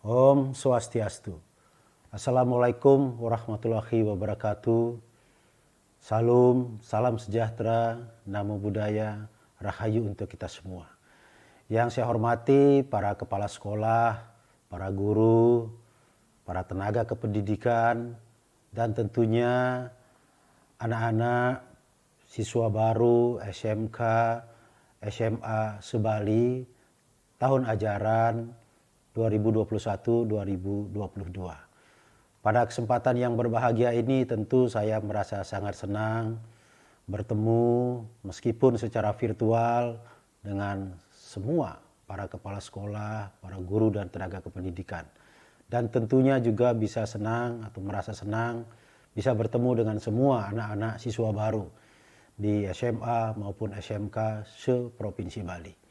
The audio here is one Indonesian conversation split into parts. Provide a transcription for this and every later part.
Om Swastiastu. Assalamualaikum warahmatullahi wabarakatuh. Salam sejahtera, namo buddhaya, rahayu untuk kita semua. Yang saya hormati para kepala sekolah, para guru, para tenaga kependidikan, dan tentunya anak-anak siswa baru SMK, SMA Sebali tahun ajaran 2021-2022. Pada kesempatan yang berbahagia ini tentu saya merasa sangat senang bertemu meskipun secara virtual dengan semua para kepala sekolah, para guru dan tenaga kependidikan. Dan tentunya juga bisa senang atau merasa senang bisa bertemu dengan semua anak-anak siswa baru di SMA maupun SMK se-Provinsi Bali.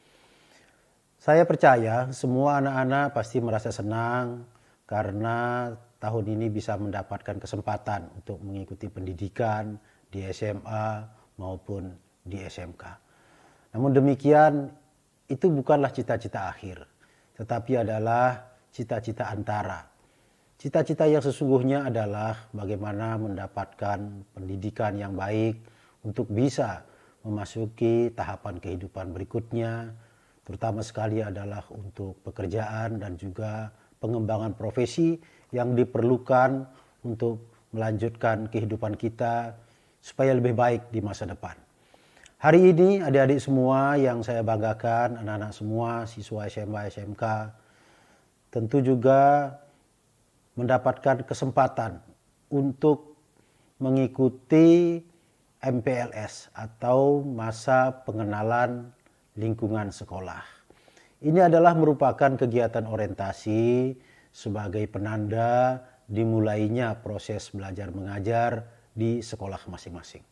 Saya percaya semua anak-anak pasti merasa senang karena tahun ini bisa mendapatkan kesempatan untuk mengikuti pendidikan di SMA maupun di SMK. Namun demikian, itu bukanlah cita-cita akhir, tetapi adalah cita-cita antara. Cita-cita yang sesungguhnya adalah bagaimana mendapatkan pendidikan yang baik untuk bisa memasuki tahapan kehidupan berikutnya, terutama sekali adalah untuk pekerjaan dan juga pengembangan profesi yang diperlukan untuk melanjutkan kehidupan kita supaya lebih baik di masa depan. Hari ini adik-adik semua yang saya banggakan, anak-anak semua, siswa SMA, SMK, tentu juga mendapatkan kesempatan untuk mengikuti MPLS atau masa pengenalan lingkungan sekolah. Ini adalah merupakan kegiatan orientasi sebagai penanda dimulainya proses belajar mengajar di sekolah masing-masing.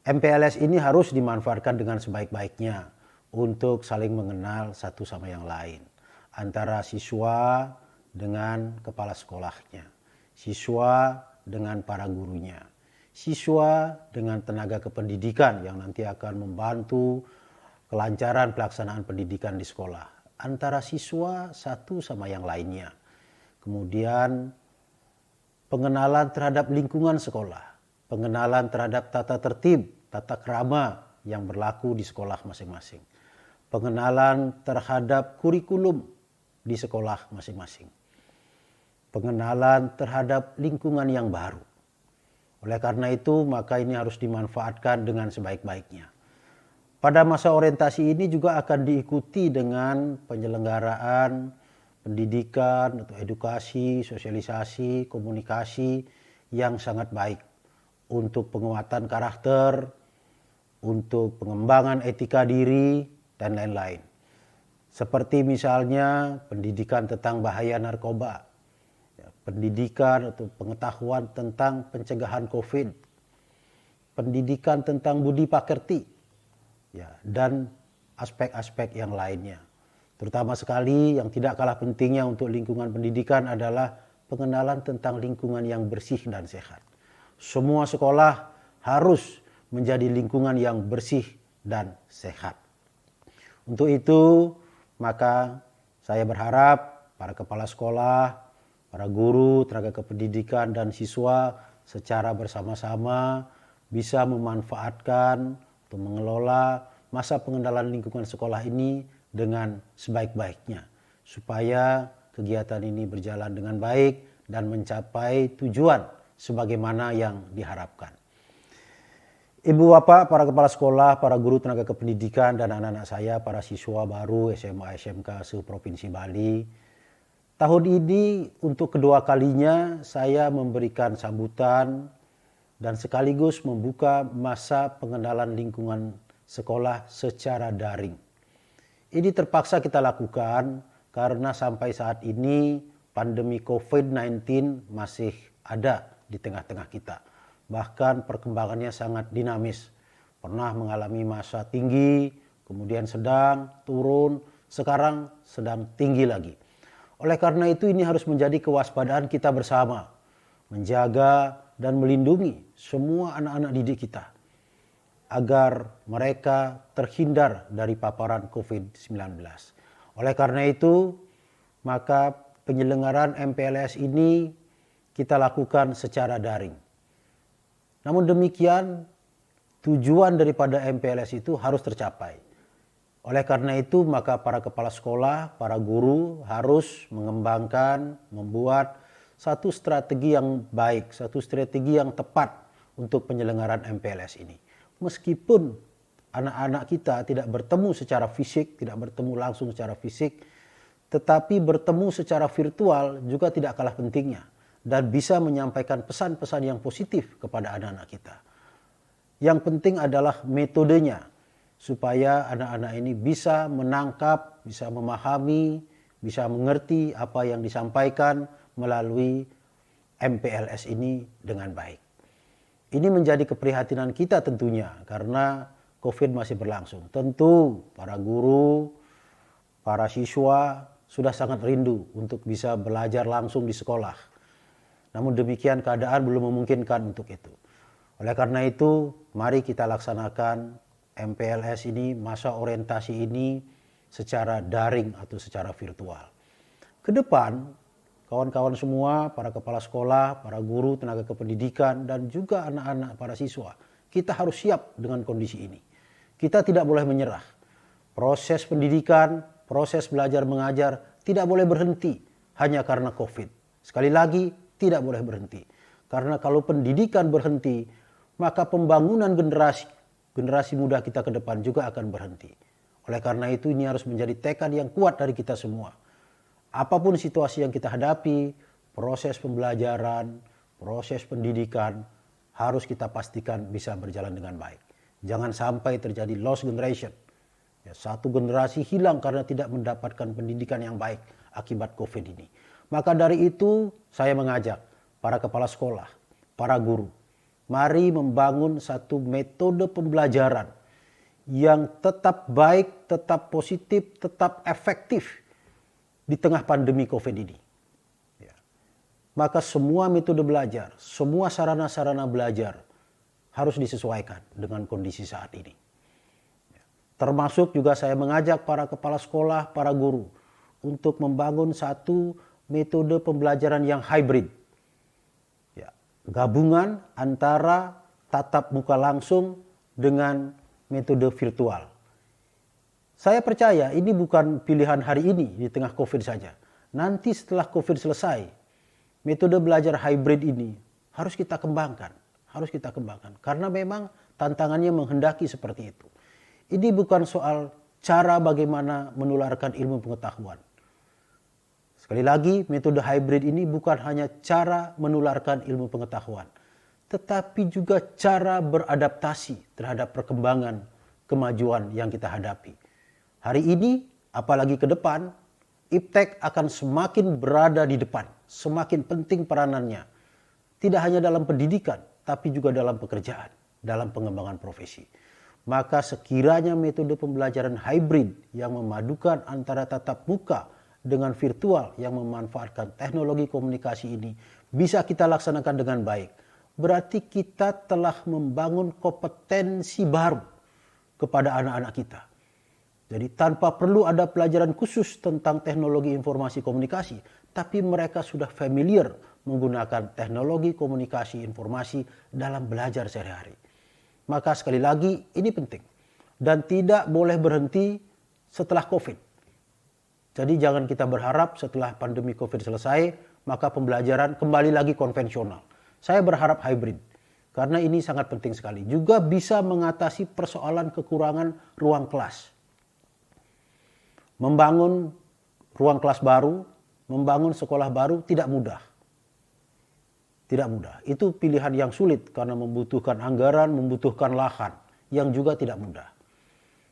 MPLS ini harus dimanfaatkan dengan sebaik-baiknya untuk saling mengenal satu sama yang lain. Antara siswa dengan kepala sekolahnya, siswa dengan para gurunya, siswa dengan tenaga kependidikan yang nanti akan membantu kelancaran pelaksanaan pendidikan di sekolah, antara siswa satu sama yang lainnya. Kemudian pengenalan terhadap lingkungan sekolah, pengenalan terhadap tata tertib, tata krama yang berlaku di sekolah masing-masing, pengenalan terhadap kurikulum di sekolah masing-masing, pengenalan terhadap lingkungan yang baru. Oleh karena itu, maka ini harus dimanfaatkan dengan sebaik-baiknya. Pada masa orientasi ini juga akan diikuti dengan penyelenggaraan pendidikan atau edukasi, sosialisasi, komunikasi yang sangat baik untuk penguatan karakter, untuk pengembangan etika diri, dan lain-lain. Seperti misalnya pendidikan tentang bahaya narkoba, pendidikan atau pengetahuan tentang pencegahan COVID, pendidikan tentang budi pakerti, dan aspek-aspek yang lainnya. Terutama sekali yang tidak kalah pentingnya untuk lingkungan pendidikan adalah pengenalan tentang lingkungan yang bersih dan sehat. Semua sekolah harus menjadi lingkungan yang bersih dan sehat. Untuk itu, maka saya berharap para kepala sekolah, para guru, tenaga kependidikan, dan siswa secara bersama-sama bisa memanfaatkan atau mengelola masa pengenalan lingkungan sekolah ini dengan sebaik-baiknya supaya kegiatan ini berjalan dengan baik dan mencapai tujuan sebagaimana yang diharapkan. Ibu bapak, para kepala sekolah, para guru tenaga kependidikan, dan anak-anak saya, para siswa baru SMA SMK se-Provinsi Bali, tahun ini untuk kedua kalinya saya memberikan sambutan dan sekaligus membuka masa pengenalan lingkungan sekolah secara daring. Ini terpaksa kita lakukan karena sampai saat ini pandemi COVID-19 masih ada di tengah-tengah kita. Bahkan perkembangannya sangat dinamis. Pernah mengalami masa tinggi, kemudian sedang, turun, sekarang sedang tinggi lagi. Oleh karena itu ini harus menjadi kewaspadaan kita bersama. Menjaga dan melindungi semua anak-anak didik kita agar mereka terhindar dari paparan COVID-19. Oleh karena itu, maka penyelenggaraan MPLS ini kita lakukan secara daring. Namun demikian, tujuan daripada MPLS itu harus tercapai. Oleh karena itu, maka para kepala sekolah, para guru harus mengembangkan, membuat satu strategi yang baik, satu strategi yang tepat untuk penyelenggaraan MPLS ini. Meskipun anak-anak kita tidak bertemu secara fisik, tidak bertemu langsung secara fisik, tetapi bertemu secara virtual juga tidak kalah pentingnya dan bisa menyampaikan pesan-pesan yang positif kepada anak-anak kita. Yang penting adalah metodenya, supaya anak-anak ini bisa menangkap, bisa memahami, bisa mengerti apa yang disampaikan melalui MPLS ini dengan baik. Ini menjadi keprihatinan kita tentunya karena COVID masih berlangsung. Tentu para guru, para siswa sudah sangat rindu untuk bisa belajar langsung di sekolah. Namun demikian keadaan belum memungkinkan untuk itu. Oleh karena itu, mari kita laksanakan MPLS ini, masa orientasi ini secara daring atau secara virtual. Ke depan, kawan-kawan semua, para kepala sekolah, para guru, tenaga kependidikan, dan juga anak-anak para siswa, kita harus siap dengan kondisi ini. Kita tidak boleh menyerah. Proses pendidikan, proses belajar mengajar tidak boleh berhenti hanya karena COVID. Sekali lagi, tidak boleh berhenti. Karena kalau pendidikan berhenti, maka pembangunan generasi muda kita ke depan juga akan berhenti. Oleh karena itu ini harus menjadi tekad yang kuat dari kita semua. Apapun situasi yang kita hadapi, proses pembelajaran, proses pendidikan harus kita pastikan bisa berjalan dengan baik. Jangan sampai terjadi lost generation. Ya, satu generasi hilang karena tidak mendapatkan pendidikan yang baik akibat COVID ini. Maka dari itu saya mengajak para kepala sekolah, para guru, mari membangun satu metode pembelajaran yang tetap baik, tetap positif, tetap efektif di tengah pandemi COVID ini. Ya. Maka semua metode belajar, semua sarana-sarana belajar harus disesuaikan dengan kondisi saat ini. Ya. Termasuk juga saya mengajak para kepala sekolah, para guru untuk membangun satu metode pembelajaran yang hybrid. Ya, gabungan antara tatap muka langsung dengan metode virtual. Saya percaya ini bukan pilihan hari ini di tengah COVID saja. Nanti setelah COVID selesai, metode belajar hybrid ini harus kita kembangkan. Harus kita kembangkan. Karena memang tantangannya menghendaki seperti itu. Ini bukan soal cara bagaimana menularkan ilmu pengetahuan. Sekali lagi, metode hybrid ini bukan hanya cara menularkan ilmu pengetahuan, tetapi juga cara beradaptasi terhadap perkembangan kemajuan yang kita hadapi. Hari ini, apalagi ke depan, iptek akan semakin berada di depan, semakin penting peranannya. Tidak hanya dalam pendidikan, tapi juga dalam pekerjaan, dalam pengembangan profesi. Maka sekiranya metode pembelajaran hybrid yang memadukan antara tatap muka dengan virtual yang memanfaatkan teknologi komunikasi ini bisa kita laksanakan dengan baik. Berarti kita telah membangun kompetensi baru kepada anak-anak kita. Jadi tanpa perlu ada pelajaran khusus tentang teknologi informasi komunikasi, tapi mereka sudah familiar menggunakan teknologi komunikasi informasi dalam belajar sehari-hari. Maka sekali lagi ini penting dan tidak boleh berhenti setelah COVID. Jadi jangan kita berharap setelah pandemi COVID selesai, maka pembelajaran kembali lagi konvensional. Saya berharap hybrid, karena ini sangat penting sekali. Juga bisa mengatasi persoalan kekurangan ruang kelas. Membangun ruang kelas baru, membangun sekolah baru tidak mudah. Tidak mudah. Itu pilihan yang sulit karena membutuhkan anggaran, membutuhkan lahan, yang juga tidak mudah.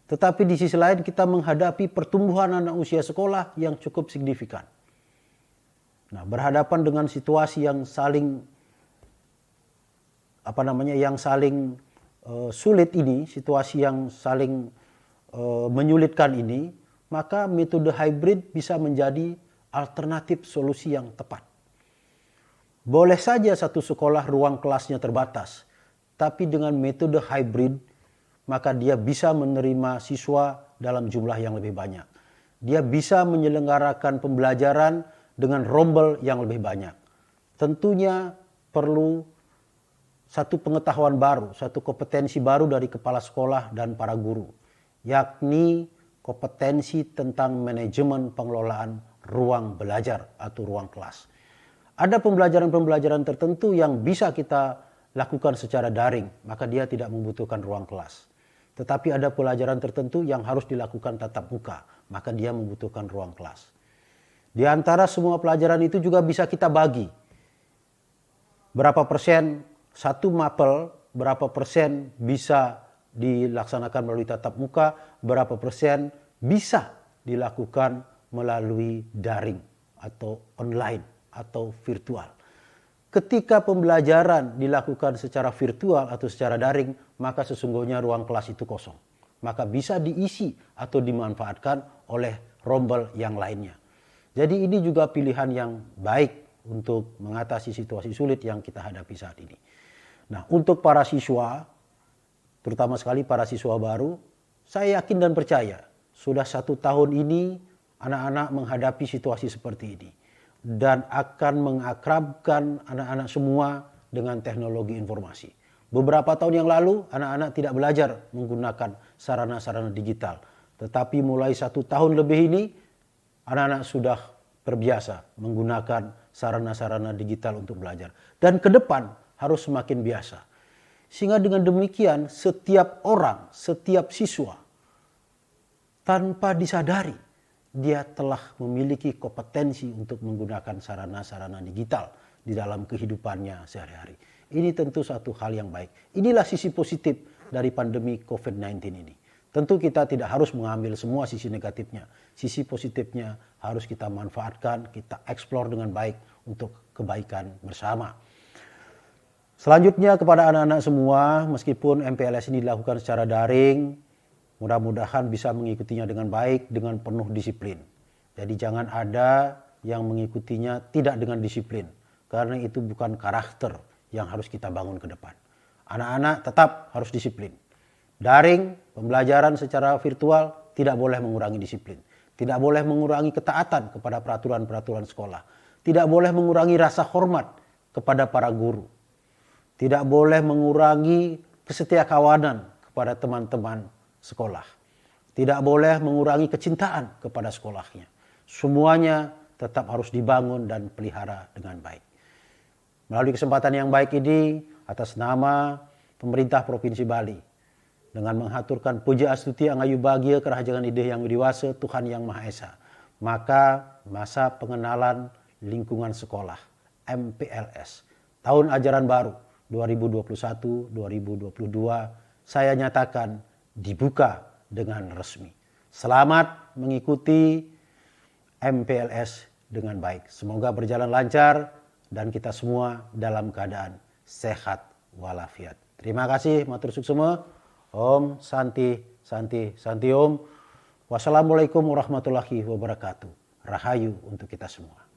Tetapi di sisi lain kita menghadapi pertumbuhan anak usia sekolah yang cukup signifikan. Nah, berhadapan dengan situasi yang saling sulit ini, situasi yang saling menyulitkan ini, maka metode hybrid bisa menjadi alternatif solusi yang tepat. Boleh saja satu sekolah ruang kelasnya terbatas, tapi dengan metode hybrid maka dia bisa menerima siswa dalam jumlah yang lebih banyak. dia bisa menyelenggarakan pembelajaran dengan rombel yang lebih banyak. Tentunya perlu satu pengetahuan baru, satu kompetensi baru dari kepala sekolah dan para guru, yakni kompetensi tentang manajemen pengelolaan ruang belajar atau ruang kelas. Ada pembelajaran-pembelajaran tertentu yang bisa kita lakukan secara daring, maka dia tidak membutuhkan ruang kelas. Tetapi ada pelajaran tertentu yang harus dilakukan tatap muka, maka dia membutuhkan ruang kelas. Di antara semua pelajaran itu juga bisa kita bagi. Berapa persen satu mapel, berapa persen bisa dilaksanakan melalui tatap muka, berapa persen bisa dilakukan melalui daring atau online atau virtual. Ketika pembelajaran dilakukan secara virtual atau secara daring, maka sesungguhnya ruang kelas itu kosong. Maka bisa diisi atau dimanfaatkan oleh rombel yang lainnya. Jadi ini juga pilihan yang baik untuk mengatasi situasi sulit yang kita hadapi saat ini. Nah, untuk para siswa, terutama sekali para siswa baru, saya yakin dan percaya sudah 1 tahun ini anak-anak menghadapi situasi seperti ini. Dan akan mengakrabkan anak-anak semua dengan teknologi informasi. Beberapa tahun yang lalu anak-anak tidak belajar menggunakan sarana-sarana digital. Tetapi mulai 1 tahun lebih ini anak-anak sudah terbiasa menggunakan sarana-sarana digital untuk belajar. Dan ke depan harus semakin biasa. Sehingga dengan demikian setiap orang, setiap siswa tanpa disadari dia telah memiliki kompetensi untuk menggunakan sarana-sarana digital di dalam kehidupannya sehari-hari. Ini tentu satu hal yang baik. Inilah sisi positif dari pandemi COVID-19 ini. Tentu kita tidak harus mengambil semua sisi negatifnya. Sisi positifnya harus kita manfaatkan, kita eksplor dengan baik untuk kebaikan bersama. Selanjutnya kepada anak-anak semua, meskipun MPLS ini dilakukan secara daring, mudah-mudahan bisa mengikutinya dengan baik, dengan penuh disiplin. Jadi jangan ada yang mengikutinya tidak dengan disiplin. Karena itu bukan karakter yang harus kita bangun ke depan. Anak-anak tetap harus disiplin. Daring, pembelajaran secara virtual tidak boleh mengurangi disiplin. Tidak boleh mengurangi ketaatan kepada peraturan-peraturan sekolah. Tidak boleh mengurangi rasa hormat kepada para guru. Tidak boleh mengurangi kesetiakawanan kepada teman-teman sekolah. Tidak boleh mengurangi kecintaan kepada sekolahnya. Semuanya tetap harus dibangun dan pelihara dengan baik. Melalui kesempatan yang baik ini, atas nama pemerintah Provinsi Bali, dengan menghaturkan puja astuti angayu bahagia kerajangan ide yang widiwasa Tuhan Yang Maha Esa, maka masa pengenalan lingkungan sekolah MPLS tahun ajaran baru 2021-2022 saya nyatakan dibuka dengan resmi. Selamat mengikuti MPLS dengan baik. Semoga berjalan lancar dan kita semua dalam keadaan sehat walafiat. Terima kasih, matur suksema. Om Santi Santi Santi Om. Wassalamualaikum warahmatullahi wabarakatuh. Rahayu untuk kita semua.